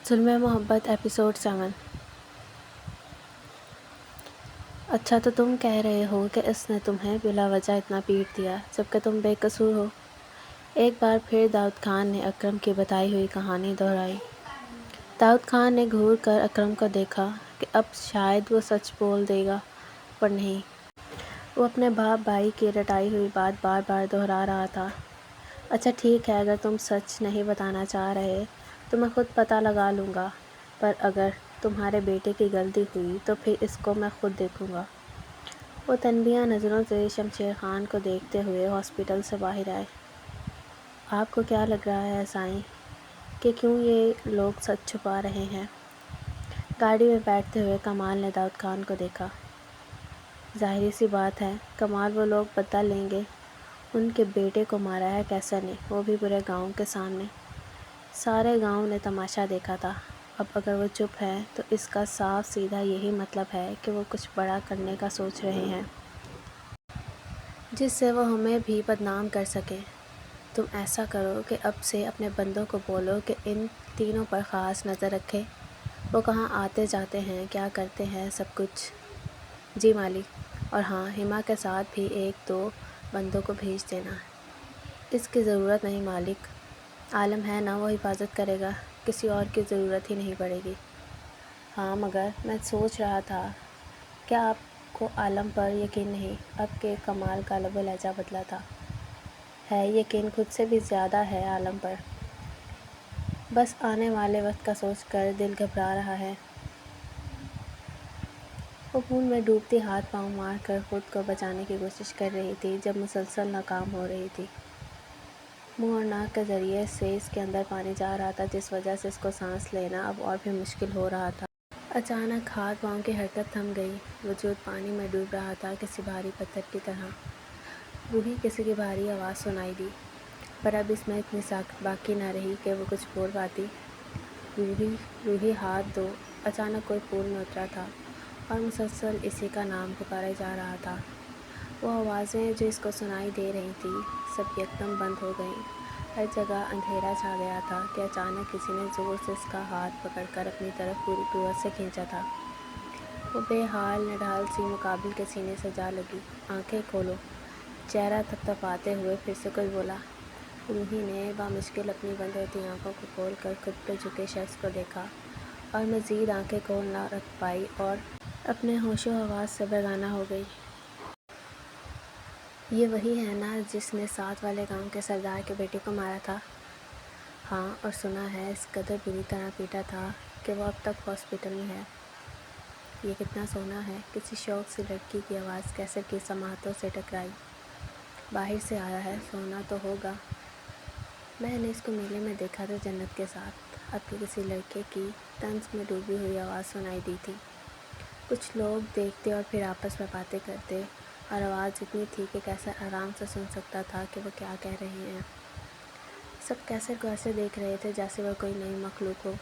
ظلم محبت ایپیسوڈ 7۔ اچھا تو تم کہہ رہے ہو کہ اس نے تمہیں بلا وجہ اتنا پیٹ دیا جبکہ تم بے قصور ہو۔ ایک بار پھر داؤد خان نے اکرم کی بتائی ہوئی کہانی دہرائی۔ داؤد خان نے گھور کر اکرم کو دیکھا کہ اب شاید وہ سچ بول دے گا، پر نہیں۔ وہ اپنے باپ بھائی کی رٹائی ہوئی بات بار بار دہرا رہا تھا۔ اچھا ٹھیک ہے، اگر تم سچ نہیں بتانا چاہ رہے تو میں خود پتہ لگا لوں گا، پر اگر تمہارے بیٹے کی غلطی ہوئی تو پھر اس کو میں خود دیکھوں گا۔ وہ تنبیہ نظروں سے شمشیر خان کو دیکھتے ہوئے ہاسپٹل سے باہر آئے۔ آپ کو کیا لگ رہا ہے سائیں کہ کیوں یہ لوگ سچ چھپا رہے ہیں؟ گاڑی میں بیٹھتے ہوئے کمال نے داؤد خان کو دیکھا۔ ظاہر سی بات ہے کمال، وہ لوگ بدلہ لیں گے۔ ان کے بیٹے کو مارا ہے کیسر نے، وہ بھی پورے گاؤں کے سامنے۔ سارے گاؤں نے تماشا دیکھا تھا۔ اب اگر وہ چپ ہے تو اس کا صاف سیدھا یہی مطلب ہے کہ وہ کچھ بڑا کرنے کا سوچ رہے ہیں جس سے وہ ہمیں بھی بدنام کر سکیں۔ تم ایسا کرو کہ اب سے اپنے بندوں کو بولو کہ ان تینوں پر خاص نظر رکھے، وہ کہاں آتے جاتے ہیں، کیا کرتے ہیں، سب کچھ۔ جی مالک، اور ہاں ہما کے ساتھ بھی ایک دو بندوں کو بھیج دینا۔ اس کی ضرورت نہیں مالک، عالم ہے نا، وہ حفاظت کرے گا، کسی اور کی ضرورت ہی نہیں پڑے گی۔ ہاں مگر میں سوچ رہا تھا، کیا آپ کو عالم پر یقین نہیں؟ اب کہ کمال کا لب و لہجہ بدلا تھا۔ ہے یقین، خود سے بھی زیادہ ہے عالم پر، بس آنے والے وقت کا سوچ کر دل گھبرا رہا ہے۔ وہ خون میں ڈوبتی ہاتھ پاؤں مار کر خود کو بچانے کی کوشش کر رہی تھی جب مسلسل ناکام ہو رہی تھی۔ منہ اور ناک کے ذریعے سے اس کے اندر پانی جا رہا تھا، جس وجہ سے اس کو سانس لینا اب اور بھی مشکل ہو رہا تھا۔ اچانک ہاتھ پاؤں کی حرکت تھم گئی، وجود پانی میں ڈوب رہا تھا کسی بھاری پتھر کی طرح۔ روحی کسی کی بھاری آواز سنائی دی، پر اب اس میں اتنی ساکت باقی نہ رہی کہ وہ کچھ بول پاتی۔ روحی، روحی ہاتھ دو۔ اچانک کوئی پھول میں اترا تھا اور مسلسل اسی کا نام پکارا جا رہا تھا۔ وہ آوازیں جو اس کو سنائی دے رہی تھیں سب یکدم بند ہو گئیں۔ ہر جگہ اندھیرا چھا گیا تھا کہ اچانک کسی نے زور سے اس کا ہاتھ پکڑ کر اپنی طرف پوری قوت سے کھینچا تھا۔ وہ بے حال نڈھال سی مقابل کے سینے سے جا لگی۔ آنکھیں کھولو، چہرہ تھپتھپاتے ہوئے پھر سے کچھ بولا۔ روحی نے بامشکل اپنی بند ہوتی آنکھوں کو کھول کر خود پہ جھکے شخص کو دیکھا اور مزید آنکھیں کھول نہ رکھ پائی اور اپنے ہوش و حواس سے بیگانہ ہو گئی۔ یہ وہی ہے نا جس نے ساتھ والے گاؤں کے سردار کے بیٹے کو مارا تھا؟ ہاں، اور سنا ہے اس قدر بری طرح پیٹا تھا کہ وہ اب تک ہاسپٹل میں ہے۔ یہ کتنا سونا ہے؟ کسی شوق سی لڑکی کی آواز کیسر کی سماعتوں سے ٹکرائی۔ باہر سے آیا ہے، سونا تو ہوگا۔ میں نے اس کو میلے میں دیکھا تھا جنت کے ساتھ۔ اب کی کسی لڑکے کی طنز میں ڈوبی ہوئی آواز سنائی دی تھی۔ کچھ لوگ دیکھتے اور پھر آپس میں باتیں کرتے، اور آواز اتنی تھی کہ کیسر آرام سے سن سکتا تھا کہ وہ کیا کہہ رہے ہیں۔ سب کیسر کو ایسے دیکھ رہے تھے جیسے وہ کوئی نئی مخلوق ہو۔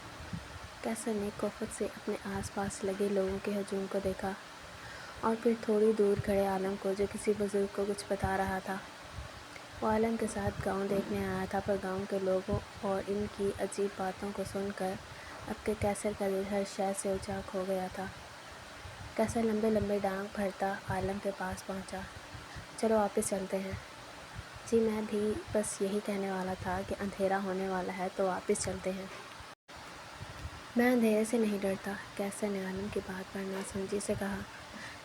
کیسر نے کوفت سے اپنے آس پاس لگے لوگوں کے ہجوم کو دیکھا اور پھر تھوڑی دور کھڑے عالم کو جو کسی بزرگ کو کچھ بتا رہا تھا۔ وہ عالم کے ساتھ گاؤں دیکھنے آیا تھا، پر گاؤں کے لوگوں اور ان کی عجیب باتوں کو سن کر اب کہ کیسر کا دل ہر شے سے اچاک ہو گیا تھا۔ کیسر لمبے لمبے ڈانک بھرتا عالم کے پاس پہنچا۔ چلو واپس چلتے ہیں۔ جی میں بھی بس یہی کہنے والا تھا کہ اندھیرا ہونے والا ہے تو واپس چلتے ہیں۔ میں اندھیرے سے نہیں ڈرتا، کیسر نے عالم کی بات پر ناسمجھی سے کہا۔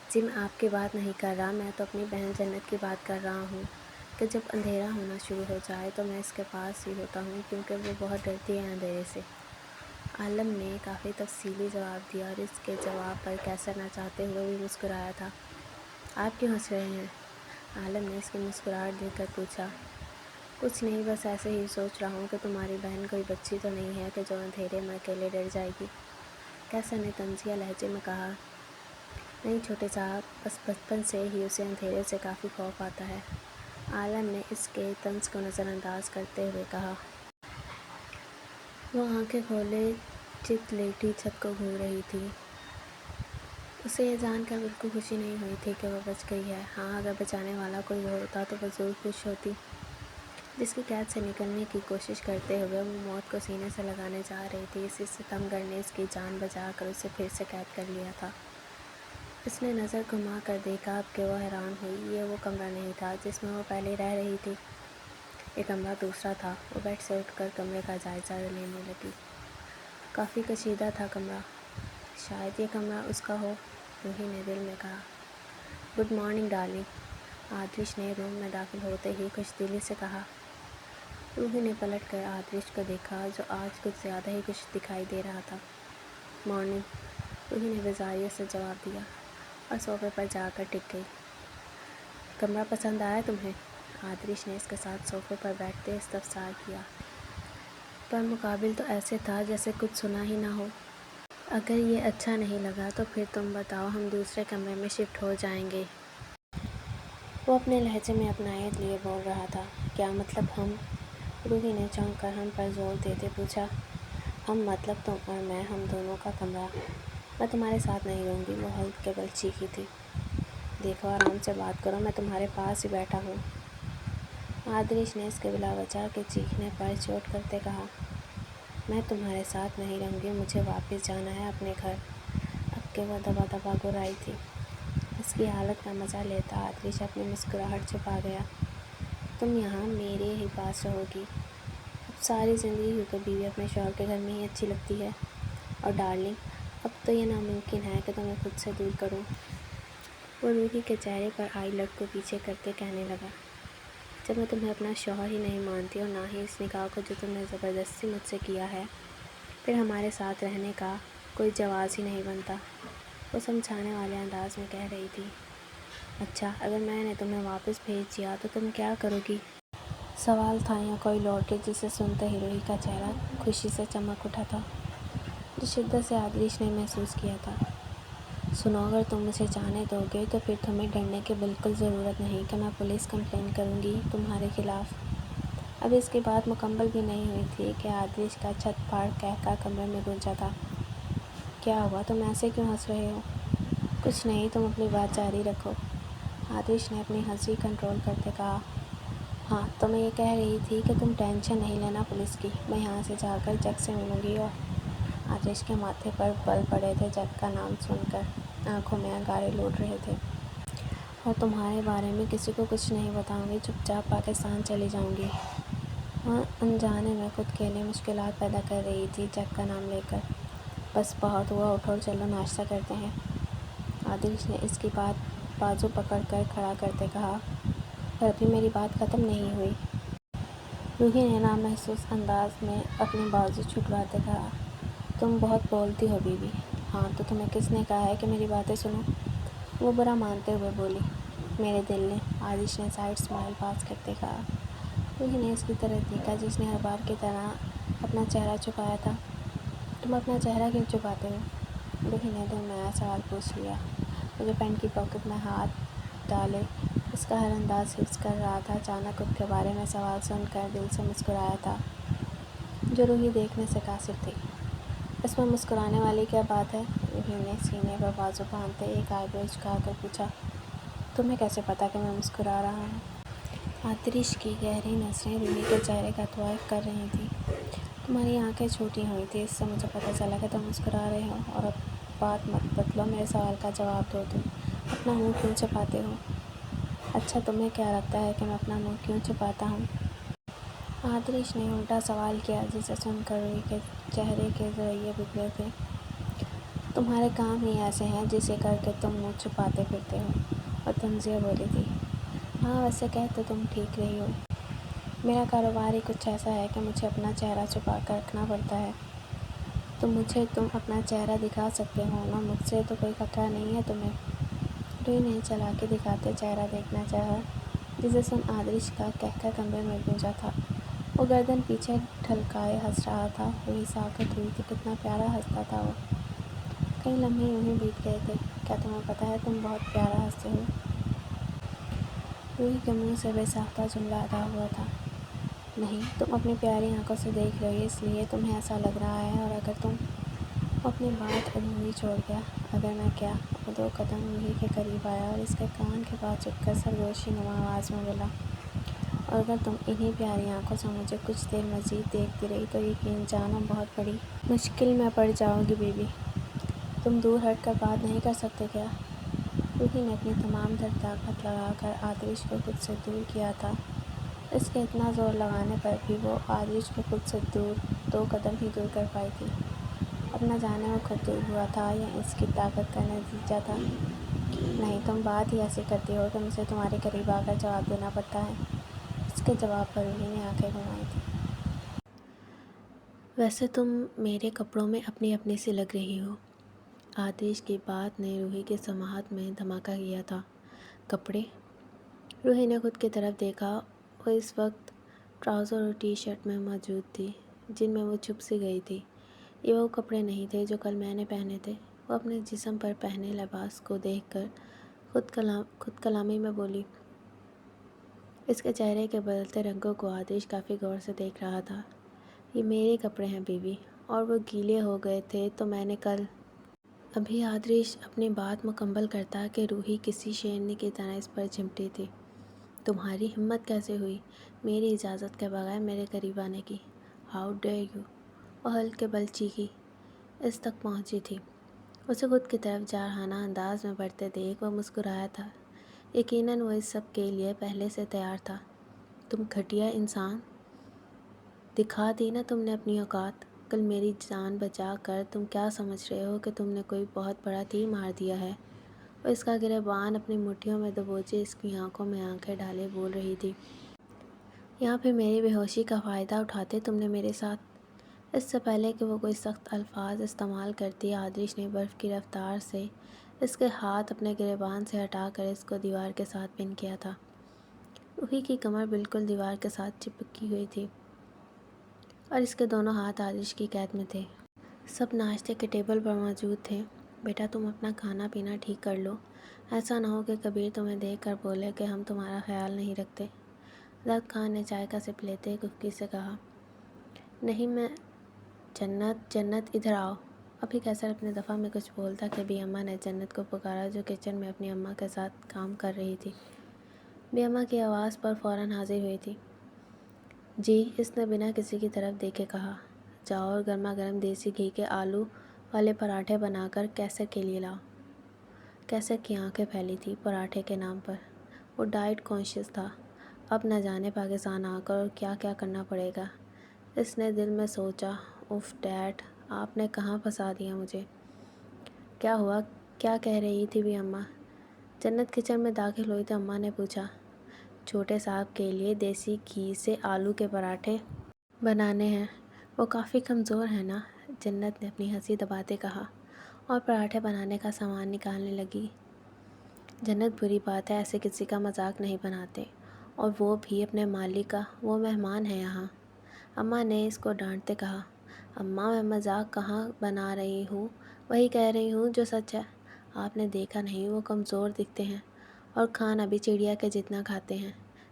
جی میں آپ کی بات نہیں کر رہا، میں تو اپنی بہن جنت کی بات کر رہا ہوں کہ جب اندھیرا ہونا شروع ہو جائے تو میں اس کے پاس ہی ہوتا ہوں کیونکہ وہ بہت ڈرتی ہے اندھیرے سے۔ عالم نے کافی تفصیلی جواب دیا اور اس کے جواب پر کیسر نہ چاہتے ہوئے بھی مسکرایا تھا۔ آپ کیوں ہنس رہے ہیں؟ عالم نے اس کی مسکراہٹ دیکھ کر پوچھا۔ کچھ نہیں، بس ایسے ہی سوچ رہا ہوں کہ تمہاری بہن کوئی بچی تو نہیں ہے کہ جو اندھیرے میں اکیلے ڈر جائے گی۔ کیسر نے طنزیہ لہجے میں کہا۔ نہیں چھوٹے صاحب، بس بچپن سے ہی اسے اندھیرے سے کافی خوف آتا ہے۔ عالم نے اس کے طنز کو نظر انداز کرتے ہوئے کہا۔ وہ آنکھیں کھولے چت لیٹی چھت کو گھور رہی تھی۔ اسے یہ جان کر بالکل خوشی نہیں ہوئی تھی کہ وہ بچ گئی ہے۔ ہاں اگر بچانے والا کوئی ہوتا تو وہ ضرور خوش ہوتی۔ جس کی قید سے نکلنے کی کوشش کرتے ہوئے وہ موت کو سینے سے لگانے جا رہی تھی، اسی ستمگر نے اس کی جان بچا کر اسے پھر سے قید کر لیا تھا۔ اس نے نظر گھما کر دیکھا کہ وہ حیران ہوئی۔ یہ وہ کمرہ نہیں تھا جس میں وہ پہلے رہ رہی تھی، یہ کمرہ دوسرا تھا۔ وہ بیڈ سے اٹھ کر کمرے کا جائزہ لینے لگی۔ کافی کشیدہ تھا کمرہ، شاید یہ کمرہ اس کا ہو، روحی نے دل میں کہا۔ گڈ مارننگ ڈارلنگ، آدریش نے روم میں داخل ہوتے ہی خوش دلی سے کہا۔ روحی نے پلٹ کر آدریش کو دیکھا جو آج کچھ زیادہ ہی خوش دکھائی دے رہا تھا۔ مارننگ، روحی نے بیزاریوں سے جواب دیا اور صوفے پر جا کر ٹک گئی۔ کمرہ پسند آیا تمہیں؟ آدریش نے اس کے ساتھ صوفے پر بیٹھتے استفسار کیا، پر مقابل تو ایسے تھا جیسے کچھ سنا ہی نہ ہو۔ اگر یہ اچھا نہیں لگا تو پھر تم بتاؤ، ہم دوسرے کمرے میں شفٹ ہو جائیں گے۔ وہ اپنے لہجے میں اپنائیت لیے بول رہا تھا۔ کیا مطلب ہم؟ روحی نے چونک کر ہم پر زور دیتے پوچھا۔ ہم مطلب تم اور میں، ہم دونوں کا کمرہ۔ میں تمہارے ساتھ نہیں رہوں گی، وہ حلق کے بل چیخی تھی۔ دیکھو آرام سے بات کرو، میں تمہارے پاس ہی بیٹھا ہوں۔ آدریش نے اس کے بلا وجہ کے چیخنے پر چوٹ کرتے کہا۔ میں تمہارے ساتھ نہیں رہوں گی، مجھے واپس جانا ہے اپنے گھر۔ اب کہ وہ دبا دبا گھبرائی تھی، اس کی حالت کا مزہ لیتا آدریش اپنی مسکراہٹ چھپا گیا۔ تم یہاں میرے ہی پاس رہو گی اب ساری زندگی، کیونکہ بیوی اپنے شوہر کے گھر میں ہی اچھی لگتی ہے۔ اور ڈارلنگ، اب تو یہ ناممکن ہے کہ تمہیں خود سے دور کروں۔ وہ روحی کے چہرے پر آئی لٹ کو پیچھے کرتے کہنے لگا۔ جب میں تمہیں اپنا شوہر ہی نہیں مانتی اور نہ ہی اس نکاح کو جو تم نے زبردستی مجھ سے کیا ہے، پھر ہمارے ساتھ رہنے کا کوئی جواز ہی نہیں بنتا، وہ سمجھانے والے انداز میں کہہ رہی تھی۔ اچھا، اگر میں نے تمہیں واپس بھیج دیا تو تم کیا کرو گی؟ سوال تھا یا کوئی لاٹری جسے سنتے ہی روحی کا چہرہ خوشی سے چمک اٹھا تھا، جو شدت سے آدریش نے محسوس کیا تھا۔ سنو، اگر تم مجھے جانے دو گے تو پھر تمہیں ڈرنے کی بالکل ضرورت نہیں کہ میں پولیس کمپلین کروں گی تمہارے خلاف۔ اب اس کی بات مکمل بھی نہیں ہوئی تھی کہ آدریش کا چھت پھاڑ قہقہ کمرے میں گونجا تھا۔ کیا ہوا، تم ایسے کیوں ہنس رہے ہو؟ کچھ نہیں، تم اپنی بات جاری رکھو، آدریش نے اپنی ہنسی کنٹرول کرتے کہا۔ ہاں، تو میں یہ کہہ رہی تھی کہ تم ٹینشن نہیں لینا پولیس کی، میں یہاں سے جا کر جج سے ملوں گی۔ اور آدریش کے ماتھے پر بل پڑے تھے، جج کا نام سن کر آنکھوں میں انگارے لوٹ رہے تھے۔ اور تمہارے بارے میں کسی کو کچھ نہیں بتاؤں گی، چپ چاپ پاکستان چلی جاؤں گی۔ وہ انجانے میں خود کے لیے مشکلات پیدا کر رہی تھی، جج کا نام لے کر۔ بس بہت ہوا، اٹھو چلو ناشتہ کرتے ہیں۔ آدریش نے اس کی بازو پکڑ کر کھڑا کرتے کہا۔ پر ابھی میری بات ختم نہیں ہوئی۔ روحی نے نامحسوس انداز میں اپنی بازو چھٹواتے کہا۔ تم بہت بولتی ہو بیوی۔ ہاں تو تمہیں کس نے کہا ہے کہ میری باتیں سنو؟ وہ برا مانتے ہوئے بولی۔ میرے دل نے، آدریش نے سائڈ اسمائل پاس کرتے کہا۔ روحی نے اس کی طرف دیکھا جس نے ہر بار کی طرح اپنا چہرہ چھپایا تھا۔ تم اپنا چہرہ کیوں چھپاتے ہو؟ روحی نے دل میں آیا سوال پوچھ لیا۔ وہ جو پینٹ کی پاکٹ میں ہاتھ ڈالے اس کا ہر انداز حفظ کر رہا تھا، اچانک خود کے بارے میں سوال سن کر دل سے مسکرایا تھا، جو روحی دیکھنے سے قاصر تھی۔ اس میں مسکرانے والی کیا بات ہے؟ روحی نے سینے پر بازو باندھتے ایک آئی برو جھکا کر پوچھا۔ تمہیں کیسے پتا کہ میں مسکرا رہا ہوں؟ آدریش کی گہری نظریں روحی کے چہرے کا طواف کر رہی تھیں۔ تمہاری آنکھیں چھوٹی ہوئی تھیں، اس سے مجھے پتہ چلا کہ تم مسکرا رہے ہو۔ اور اب بات مت بدلو، میرے سوال کا جواب دو، تم اپنا منہ کیوں چھپاتے ہو؟ اچھا، تمہیں کیا لگتا ہے کہ میں اپنا منہ کیوں چھپاتا ہوں؟ آدریش نے الٹا سوال کیا، جسے سن کر روحی کے چہرے کے زاویے بگڑے تھے۔ تمہارے کام ہی ایسے ہیں جسے کر کے تم منہ چھپاتے پھرتے ہو، اور طنزیہ بولی تھی۔ ہاں، ویسے کہہ تو تم ٹھیک رہی ہو۔ میرا کاروبار ہی کچھ ایسا ہے کہ مجھے اپنا چہرہ چھپا کر رکھنا پڑتا ہے۔ تو مجھے تم اپنا چہرہ دکھا سکتے ہو نا، مجھ سے تو کوئی خطرہ نہیں ہے تمہیں۔ روحی نے چالاکی دکھاتے چہرہ دیکھنا چاہا، جسے سن آدریش کا قہقہ کمرے میں گونجا تھا۔ وہ گردن پیچھے ڈھلکائے ہنس رہا تھا، روحی ساکت ہوئی تھی، کتنا پیارا ہنستا تھا وہ۔ کئی لمحے یوں ہی بیت گئے تھے۔ کیا تمہیں پتہ ہے تم بہت پیارا ہنستے ہو؟ روحی کے منہ سے بے ساختہ جملہ ادا ہوا تھا۔ نہیں، تم اپنی پیاری آنکھوں سے دیکھ رہے ہو، اس لیے تمہیں ایسا لگ رہا ہے۔ اور اگر تم، وہ اپنی بات ادھوری چھوڑ گیا۔ اگر میں کیا؟ وہ 2 قدم روحی کے قریب آیا اور اس کے کان کے پاس جھک کر سرگوشی نما آواز میں بولا۔ اور اگر تم انہی پیاری آنکھوں سے مجھے کچھ دیر مزید دیکھتی رہی تو یقین جانو بہت بڑی مشکل میں پڑ جاؤ گی بیبی۔ تم دور ہٹ کر بات نہیں کر سکتے کیا؟ روحی نے اپنی تمام تر طاقت لگا کر آدریش کو خود سے دور کیا تھا۔ اس کے اتنا زور لگانے پر بھی وہ آدریش کو خود سے دو قدم ہی دور کر پائی تھی۔ اب نہ جانے وہ خود دور ہوا تھا یا اس کی طاقت کا نتیجہ تھا۔ نہیں، تم بات ہی ایسی کرتی ہو کہ مجھے تمہارے قریب آ کر جواب دینا پڑتا ہے۔ اس کے جواب پر روحی نے آنکھیں گھمائی تھیں۔ ویسے تم میرے کپڑوں میں اپنی اپنی سی لگ رہی ہو۔ آدریش کی بات نے روحی کے سماعت میں دھماکہ کیا تھا۔ کپڑے؟ روحی نے خود کی طرف دیکھا۔ وہ اس وقت ٹراؤزر اور ٹی شرٹ میں موجود تھی جن میں وہ چھپ سی گئی تھی۔ یہ وہ کپڑے نہیں تھے جو کل میں نے پہنے تھے۔ وہ اپنے جسم پر پہنے لباس کو دیکھ کر خود کلامی میں بولی۔ اس کے چہرے کے بدلتے رنگوں کو آدریش کافی غور سے دیکھ رہا تھا۔ یہ میرے کپڑے ہیں بیوی، اور وہ گیلے ہو گئے تھے تو میں نے کل… ابھی آدریش اپنی بات مکمل کرتا کہ روحی کسی شیرنی کی طرح اس پر چمٹی تھی۔ تمہاری ہمت کیسے ہوئی میری اجازت کے بغیر میرے قریب آنے کی؟ How dare you! وہ ہلکے بل چیخی۔ اس تک پہنچی تھی۔ اسے خود کی طرف جارحانہ انداز میں بڑھتے دیکھ وہ مسکرایا تھا۔ یقیناً وہ اس سب کے لیے پہلے سے تیار تھا۔ تم گھٹیا انسان! دکھا دی نا تم نے اپنی اوقات۔ کل میری جان بچا کر تم کیا سمجھ رہے ہو کہ تم نے کوئی بہت بڑا تیر مار دیا ہے؟ وہ اس کا گریبان اپنی مٹھیوں میں دبوچے اس کی آنکھوں میں آنکھیں ڈالے بول رہی تھی۔ یا پھر میری بے ہوشی کا فائدہ اٹھاتے تم نے میرے ساتھ؟ اس سے پہلے کہ وہ کوئی سخت الفاظ استعمال کرتی آدریش نے برف کی رفتار سے اس کے ہاتھ اپنے گریبان سے ہٹا کر اس کو دیوار کے ساتھ پن کیا تھا۔ روحی کی کمر بالکل دیوار کے ساتھ چپکی ہوئی تھی اور اس کے دونوں ہاتھ آدریش کی قید میں تھے۔ سب ناشتے کے ٹیبل پر موجود تھے۔ بیٹا تم اپنا کھانا پینا ٹھیک کر لو۔ ایسا نہ ہو کہ کبیر تمہیں دیکھ کر بولے کہ ہم تمہارا خیال نہیں رکھتے۔ زرد خان نے چائے کا سپ لیتے خفگی سے کہا۔ نہیں میں… جنت ادھر آؤ۔ ابھی کیسر اپنے دفعہ میں کچھ بولتا کہ بی اماں نے جنت کو پکارا جو کچن میں اپنی اماں کے ساتھ کام کر رہی تھی۔ بی اماں کی آواز پر فوراً حاضر ہوئی تھی۔ جی، اس نے بنا کسی کی طرف دیکھے کہا۔ جاؤ اور گرما گرم دیسی گھی کے آلو والے پراٹھے بنا کر کیسر کے لیے لاؤ۔ کیسر کی آنکھیں پھیلی تھیں پراٹھے کے نام پر۔ وہ ڈائٹ کانشیس تھا۔ اب نہ جانے پاکستان آ کر اور کیا کیا کرنا پڑے گا۔ اس نے دل میں سوچا۔ اف ڈیڈ، آپ نے کہاں پھنسا دیا مجھے۔ کیا ہوا؟ کیا کہہ رہی تھی بی اماں؟ جنت کچن میں داخل ہوئی تو اماں نے پوچھا۔ چھوٹے صاحب کے لیے دیسی گھی سے آلو کے پراٹھے بنانے ہیں۔ وہ کافی کمزور ہیں نا؟ جنت نے اپنی ہنسی دباتے کہا اور پراٹھے بنانے کا سامان نکالنے لگی۔ جنت بری بات ہے، ایسے کسی کا مذاق نہیں بناتے، اور وہ بھی اپنے مالک کا۔ وہ مہمان ہے یہاں۔ اماں نے اس کو ڈانٹتے کہا۔ اماں میں مذاق کہاں بنا رہی ہوں، وہی کہہ رہی ہوں جو سچ ہے۔ آپ نے دیکھا نہیں وہ کمزور دکھتے ہیں اور کھانا بھی چڑیا کے جتنا کھاتے ہیں۔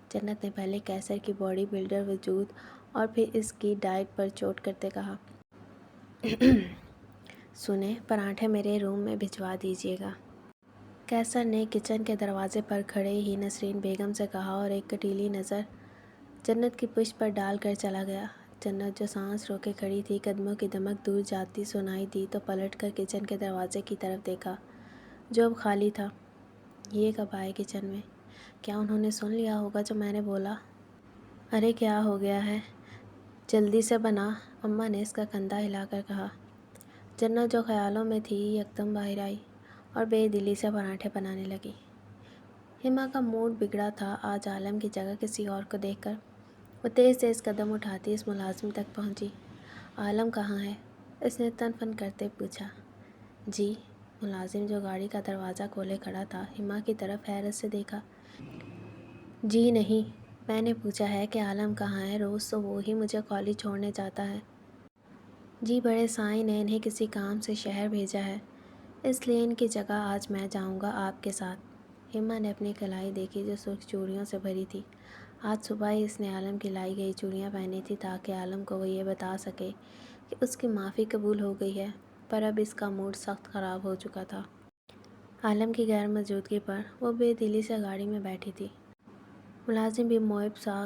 جنت نے پہلے کیسر کی باڈی بلڈر وجود اور پھر اس کی ڈائٹ پر چوٹ کرتے کہا۔ سنیں، پراٹھے میرے روم میں بھجوا دیجیے گا۔ کیسر نے کچن کے دروازے پر کھڑے ہی نسرین بیگم سے کہا اور ایک کٹیلی نظر جنت کی پشت پر ڈال کر چلا گیا۔ جنت جو سانس روکے کھڑی تھی، قدموں کی دمک دور جاتی سنائی دی تو پلٹ کر کچن کے دروازے کی طرف دیکھا جو اب خالی تھا۔ یہ کب آئے کچن میں؟ کیا انہوں نے سن لیا ہوگا جو میں نے بولا؟ ارے کیا ہو گیا ہے؟ جلدی سے بنا، اماں نے اس کا کندھا ہلا کر کہا۔ جنت جو خیالوں میں تھی یکدم باہر آئی اور بے دلی سے پراٹھے بنانے لگی۔ ہما کا موڈ بگڑا تھا آج عالم کی جگہ کسی اور کو دیکھ کر۔ وہ تیز تیز قدم اٹھاتی اس ملازم تک پہنچی۔ عالم کہاں ہے؟ اس نے تن فن کرتے پوچھا۔ جی؟ ملازم جو گاڑی کا دروازہ کھولے کھڑا تھا ہما کی طرف حیرت سے دیکھا۔ جی نہیں، میں نے پوچھا ہے کہ عالم کہاں ہے، روز تو وہ ہی مجھے کالج چھوڑنے جاتا ہے۔ جی بڑے سائیں نے انہیں کسی کام سے شہر بھیجا ہے، اس لیے ان کی جگہ آج میں جاؤں گا آپ کے ساتھ۔ ہما نے اپنی کلائی دیکھی جو سرخ چوڑیوں سے بھری تھی۔ آج صبح ہی اس نے عالم کی لائی گئی چوڑیاں پہنی تھی تاکہ عالم کو وہ یہ بتا سکے کہ اس کی معافی قبول ہو گئی ہے، پر اب اس کا موڈ سخت خراب ہو چکا تھا۔ عالم کی غیر موجودگی پر وہ بے دلی سے گاڑی میں بیٹھی تھی۔ ملازم بھی معیوب سا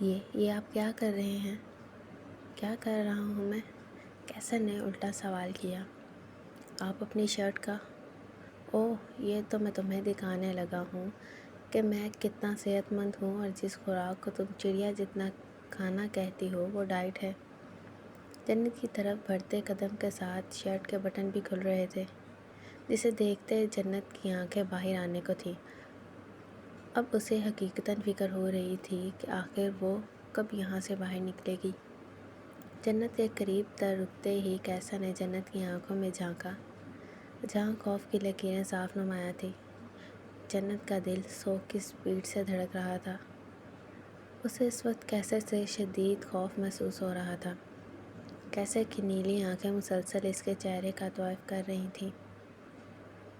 یہ آپ کیا کر رہے ہیں؟ کیا کر رہا ہوں میں؟ کیسر نے الٹا سوال کیا۔ آپ اپنی شرٹ کا؟ اوہ، یہ تو میں تمہیں دکھانے لگا ہوں کہ میں کتنا صحت مند ہوں، اور جس خوراک کو تم چڑیا جتنا کھانا کہتی ہو وہ ڈائٹ ہے۔ جنت کی طرف بڑھتے قدم کے ساتھ شرٹ کے بٹن بھی کھل رہے تھے، جسے دیکھتے جنت کی آنکھیں باہر آنے کو تھیں۔ اب اسے حقیقتاً فکر ہو رہی تھی کہ آخر وہ کب یہاں سے باہر نکلے گی۔ جنت کے قریب تر رکتے ہی کیسر نے جنت کی آنکھوں میں جھانکا، جہاں خوف کی لکیریں صاف نمایاں تھیں۔ جنت کا دل 100 کی سپیڈ سے دھڑک رہا تھا۔ اسے اس وقت کیسر سے شدید خوف محسوس ہو رہا تھا۔ کیسر کی نیلی آنکھیں مسلسل اس کے چہرے کا طواف کر رہی تھیں۔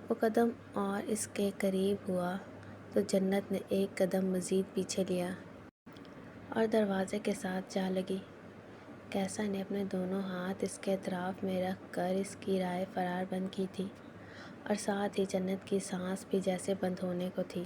وہ قدم اور اس کے قریب ہوا تو جنت نے ایک قدم مزید پیچھے لیا اور دروازے کے ساتھ جا لگی۔ کیسر نے اپنے دونوں ہاتھ اس کے اطراف میں رکھ کر اس کی راہ فرار بند کی تھی، اور ساتھ ہی جنت کی سانس بھی جیسے بند ہونے کو تھی۔